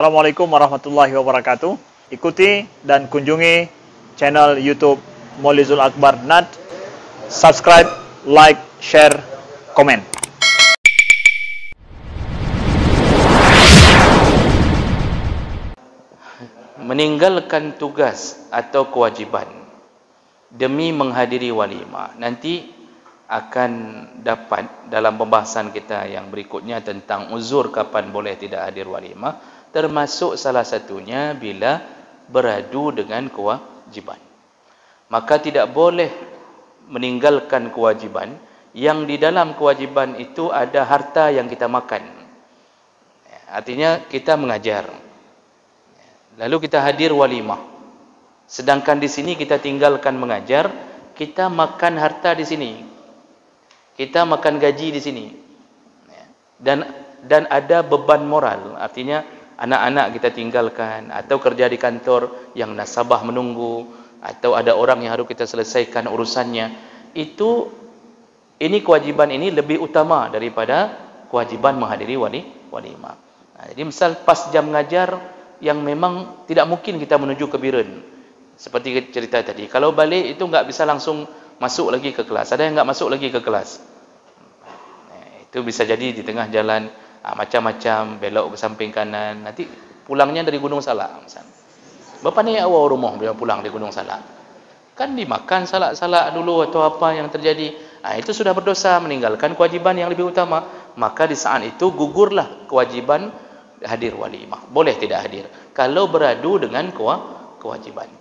Assalamualaikum warahmatullahi wabarakatuh. Ikuti dan kunjungi channel YouTube Maulizul Akbar NAD. Subscribe, like, share, komen. Meninggalkan tugas atau kewajiban demi menghadiri walimah. Nanti akan dapat dalam pembahasan kita yang berikutnya tentang uzur kapan boleh tidak hadir walimah, termasuk salah satunya bila beradu dengan kewajiban. Maka tidak boleh meninggalkan kewajiban yang di dalam kewajiban itu ada harta yang kita makan. Artinya kita mengajar, lalu kita hadir walimah, sedangkan di sini kita tinggalkan mengajar, kita makan harta di sini, kita makan gaji di sini, dan ada beban moral. Artinya anak-anak kita tinggalkan, atau kerja di kantor yang nasabah menunggu, atau ada orang yang harus kita selesaikan urusannya. Ini kewajiban ini lebih utama daripada kewajiban menghadiri walimah. Jadi misal pas jam mengajar yang memang tidak mungkin kita menuju ke biren, seperti cerita tadi, kalau balik itu nggak bisa langsung masuk lagi ke kelas, ada yang nggak masuk lagi ke kelas, itu bisa jadi di tengah jalan macam-macam, belok ke samping kanan, nanti pulangnya dari Gunung Salak misalnya. Bapak ni awal rumah bila pulang dari Gunung Salak, kan dimakan salak-salak dulu atau apa yang terjadi, itu sudah berdosa, meninggalkan kewajiban yang lebih utama. Maka di saat itu gugurlah kewajiban hadir walimah, boleh tidak hadir kalau beradu dengan kewajiban.